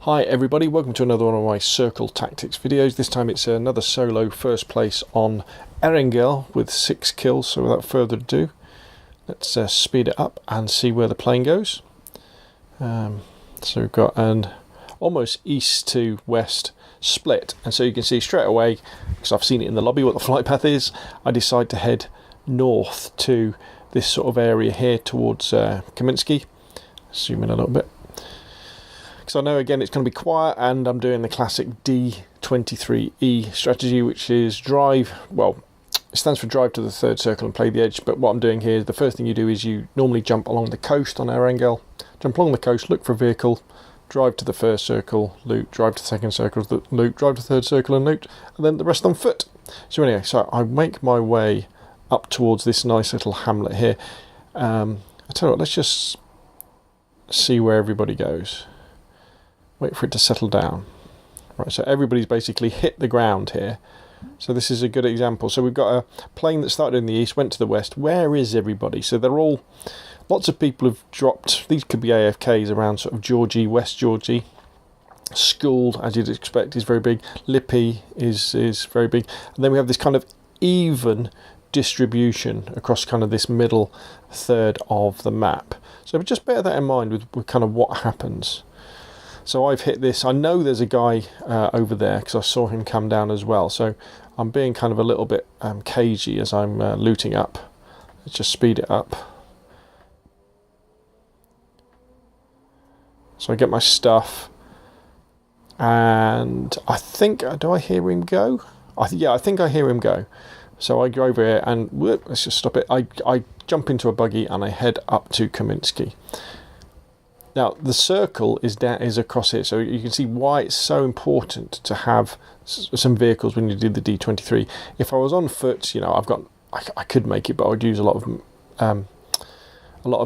Hi everybody, welcome to another one of my circle tactics videos. This time it's another solo first place on Erangel with 6 kills. So without further ado, let's speed it up and see where the plane goes. So we've got an almost east to west split, and so you can see straight away, because I've seen it in the lobby what the flight path is, I decide to head north to this sort of area here towards Kaminsky. Zoom in a little bit. So I know again it's going to be quiet, and I'm doing the classic D23E strategy, which is drive, well, it stands for drive to the third circle and play the edge, but what I'm doing here is the first thing you do is you normally jump along the coast on Erangel, jump along the coast, look for a vehicle, drive to the first circle, loot, drive to the second circle, loot, drive to the third circle and loot, and then the rest on foot. So anyway, so I make my way up towards this nice little hamlet here. I tell you what, let's just see where everybody goes. Wait for it to settle down. Right, so everybody's basically hit the ground here. So this is a good example. So we've got a plane that started in the east, went to the west. Where is everybody? So they're all, lots of people have dropped. These could be AFKs around sort of Georgie, West Georgie. School, as you'd expect, is very big. Lippy is very big. And then we have this kind of even distribution across kind of this middle third of the map. So just bear that in mind with kind of what happens. So I've hit this. I know there's a guy over there because I saw him come down as well. So I'm being kind of a little bit cagey as I'm looting up. Let's just speed it up. So I get my stuff. And I think, do I hear him go? Yeah, I think I hear him go. So I go over here and whoop, let's just stop it. I jump into a buggy and I head up to Kaminsky. Now the circle is across here, so you can see why it's so important to have some vehicles when you do the D23. If I was on foot, you know, I could make it, but I would use a lot of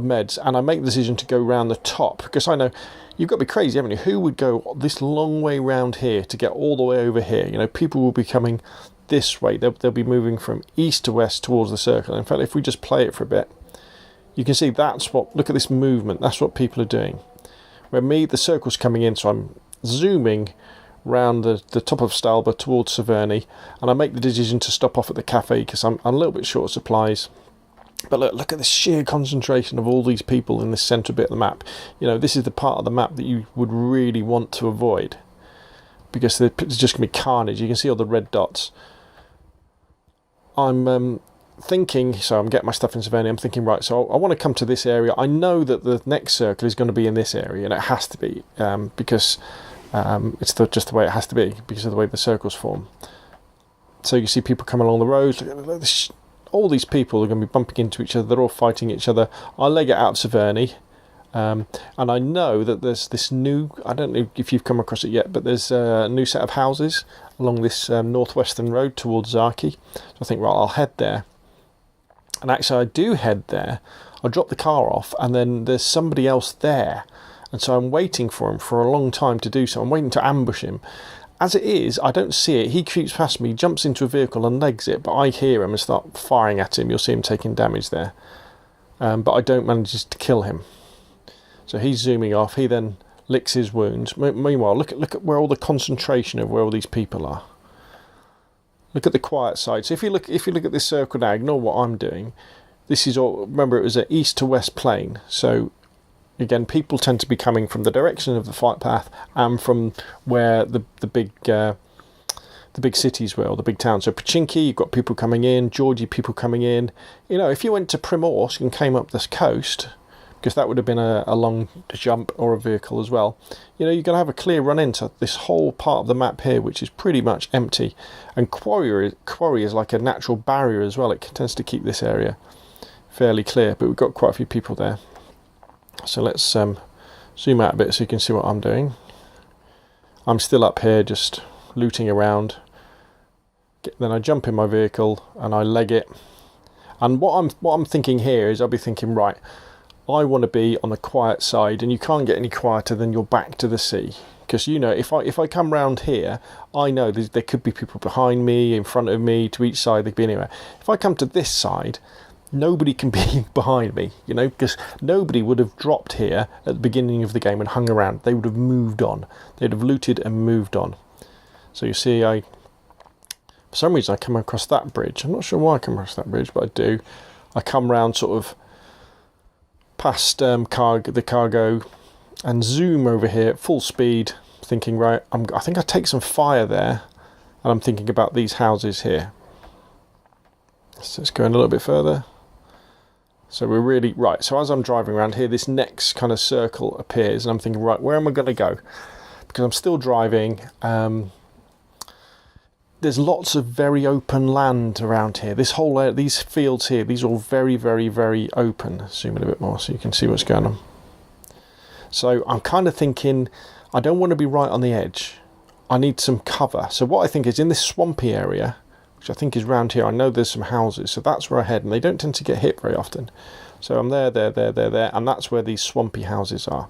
meds, and I make the decision to go round the top because I know you've got to be crazy, haven't you? Who would go this long way round here to get all the way over here? You know, people will be coming this way. They'll be moving from east to west towards the circle. In fact, if we just play it for a bit, you can see that's what, look at this movement, that's what people are doing. Where me, the circle's coming in, so I'm zooming round the top of Stalba towards Severny, and I make the decision to stop off at the cafe because I'm a little bit short of supplies. But look at the sheer concentration of all these people in this centre bit of the map. You know, this is the part of the map that you would really want to avoid because there's just going to be carnage. You can see all the red dots. I'm thinking, so I'm getting my stuff in Severny, I'm thinking, right, so I want to come to this area. I know that the next circle is going to be in this area, and it has to be, because it's just the way it has to be, because of the way the circles form. So you see people coming along the road, look at this, all these people are going to be bumping into each other, they're all fighting each other. I leg it out of Severny, and I know that there's this new, I don't know if you've come across it yet, but there's a new set of houses along this northwestern road towards Zaki. So I think, right, I'll head there. And actually I do head there, I drop the car off, and then there's somebody else there. And so I'm waiting for him for a long time to do so. I'm waiting to ambush him. As it is, I don't see it. He creeps past me, jumps into a vehicle and legs it, but I hear him and start firing at him. You'll see him taking damage there. But I don't manage to kill him. So he's zooming off. He then licks his wounds. Meanwhile, look at where all the concentration of where all these people are. Look at the quiet side. So if you look at this circle now, ignore what I'm doing. This is all. Remember, it was an east to west plane. So again, people tend to be coming from the direction of the flight path and from where the big cities were, or the big towns. So Pochinki, you've got people coming in. Georgie, people coming in. You know, if you went to Primorsk and came up this coast, because that would have been a long jump or a vehicle as well, you know, you're going to have a clear run into this whole part of the map here, which is pretty much empty. And Quarry is like a natural barrier as well. It tends to keep this area fairly clear, but we've got quite a few people there. So let's zoom out a bit so you can see what I'm doing. I'm still up here just looting around. Then I jump in my vehicle and I leg it. And what I'm thinking here is I'll be thinking, right, I want to be on the quiet side, and you can't get any quieter than your back to the sea. Because, you know, if I come round here, I know there could be people behind me, in front of me, to each side, they could be anywhere. If I come to this side, nobody can be behind me, you know, because nobody would have dropped here at the beginning of the game and hung around. They would have moved on. They'd have looted and moved on. So you see, for some reason I come across that bridge. I'm not sure why I come across that bridge, but I do. I come round sort of past the cargo and zoom over here at full speed, thinking, right, I think I take some fire there, and I'm thinking about these houses here. So let's go in a little bit further. So we're really, right, so as I'm driving around here, this next kind of circle appears, and I'm thinking, right, where am I going to go? Because I'm still driving. There's lots of very open land around here. This whole area, these fields here, these are all very, very, very open. Zoom in a bit more so you can see what's going on. So I'm kind of thinking, I don't want to be right on the edge. I need some cover. So what I think is in this swampy area, which I think is round here, I know there's some houses, so that's where I head, and they don't tend to get hit very often. So I'm there, and that's where these swampy houses are.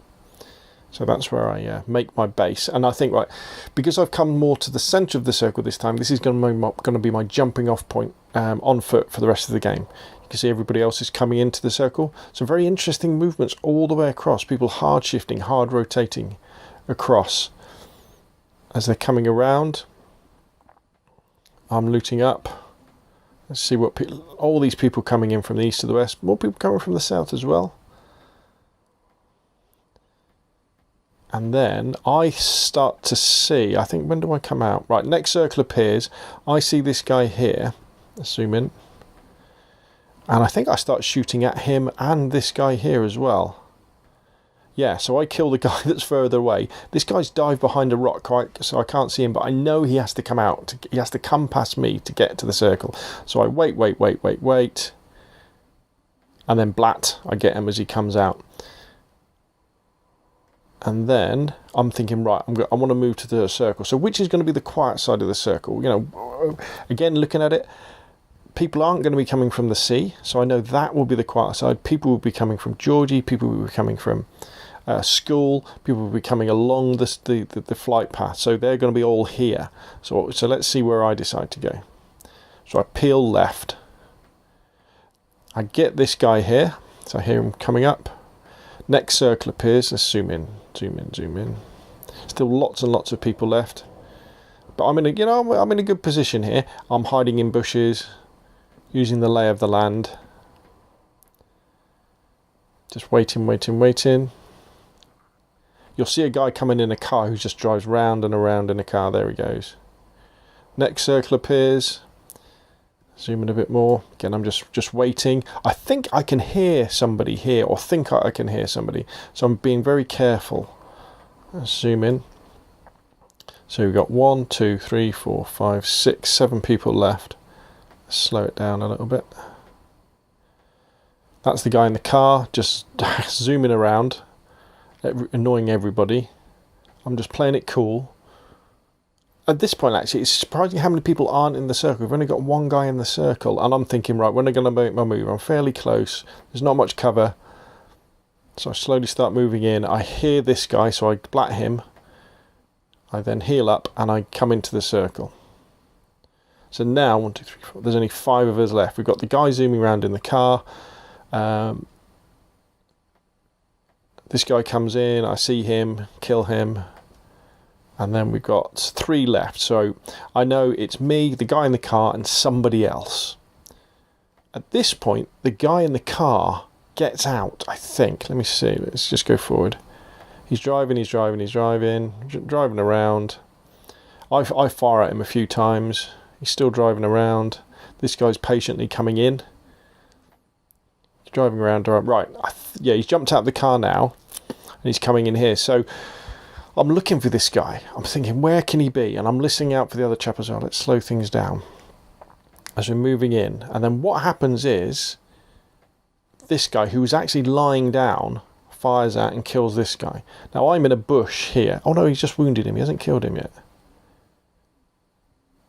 So that's where I make my base. And I think, right, because I've come more to the centre of the circle this time, this is going to be my jumping off point on foot for the rest of the game. You can see everybody else is coming into the circle. Some very interesting movements all the way across. People hard shifting, hard rotating across as they're coming around. I'm looting up. Let's see what all these people coming in from the east to the west. More people coming from the south as well. And then I start to see, I think, when do I come out? Right, next circle appears. I see this guy here. Let's zoom in. And I think I start shooting at him and this guy here as well. Yeah, so I kill the guy that's further away. This guy's dived behind a rock, so I can't see him, but I know he has to come out. He has to come past me to get to the circle. So I wait. And then blat, I get him as he comes out. And then I'm thinking, right, I want to move to the circle. So which is going to be the quiet side of the circle? You know, again, looking at it, people aren't going to be coming from the sea. So I know that will be the quiet side. People will be coming from Georgie. People will be coming from school. People will be coming along the flight path. So they're going to be all here. So let's see where I decide to go. So I peel left. I get this guy here. So I hear him coming up. Next circle appears. Let's zoom in. Still lots and lots of people left, but I'm in a good position here. I'm hiding in bushes, using the lay of the land. Just waiting. You'll see a guy coming in a car who just drives round and around in a car. There he goes. Next circle appears. Zoom in a bit more. Again, I'm just waiting. I think I can hear somebody here, or think I can hear somebody. So I'm being very careful. Let's zoom in. So we've got 1, 2, 3, 4, 5, 6, 7 people left. Let's slow it down a little bit. That's the guy in the car, just zooming around, annoying everybody. I'm just playing it cool. At this point, actually, it's surprising how many people aren't in the circle. We've only got one guy in the circle, and I'm thinking, right, when am I going to make my move? I'm fairly close. There's not much cover. So I slowly start moving in. I hear this guy, so I blat him. I then heal up, and I come into the circle. So now, 1, 2, 3, 4, there's only 5 of us left. We've got the guy zooming around in the car. This guy comes in, I see him, kill him. And then we've got 3 left. So I know it's me, the guy in the car, and somebody else. At this point, the guy in the car gets out, I think. Let me see. Let's just go forward. He's driving around. I fire at him a few times. He's still driving around. This guy's patiently coming in. He's driving around. Right. Yeah, he's jumped out of the car now. And he's coming in here. So I'm looking for this guy. I'm thinking, where can he be? And I'm listening out for the other chap as well. Let's slow things down as we're moving in. And then what happens is this guy, who was actually lying down, fires out and kills this guy. Now I'm in a bush here. Oh no, he's just wounded him. He hasn't killed him yet.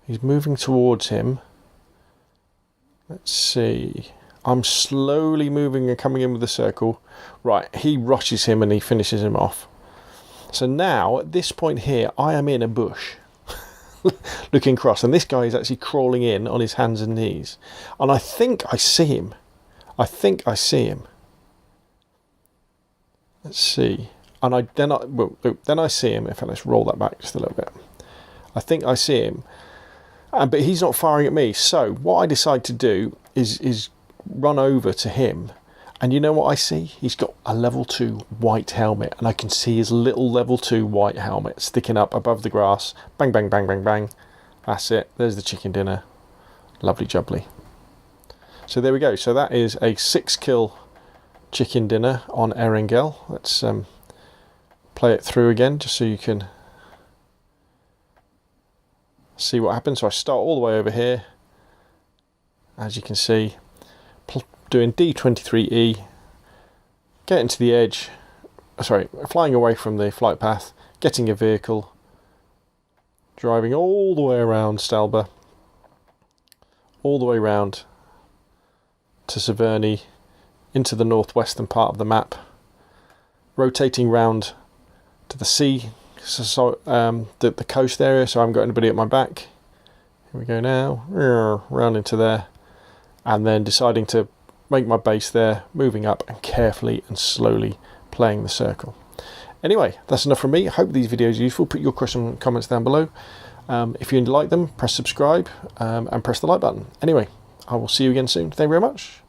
He's moving towards him. Let's see. I'm slowly moving and coming in with the circle. Right, he rushes him and he finishes him off. So now, at this point here, I am in a bush, looking across, and this guy is actually crawling in on his hands and knees. And I think I see him. I think I see him. Let's see. And then I see him. In fact, let's roll that back just a little bit. I think I see him, but he's not firing at me. So what I decide to do is run over to him, and you know what I see? He's got a level 2 white helmet, and I can see his little level 2 white helmet sticking up above the grass. Bang, bang, bang, bang, bang. That's it. There's the chicken dinner. Lovely jubbly. So there we go. So that is a 6-kill chicken dinner on Erangel. Let's play it through again just so you can see what happens. So I start all the way over here, as you can see, doing D23E, getting to the edge, sorry, flying away from the flight path, getting a vehicle, driving all the way around Stalba, all the way around to Severny, into the northwestern part of the map, rotating round to the sea, so the coast area, so I haven't got anybody at my back. Here we go now, round into there, and then deciding to make my base there, moving up and carefully and slowly playing the circle. Anyway, that's enough from me. I hope these videos are useful. Put your questions and comments down below. If you like them, press subscribe and press the like button. Anyway, I will see you again soon. Thank you very much.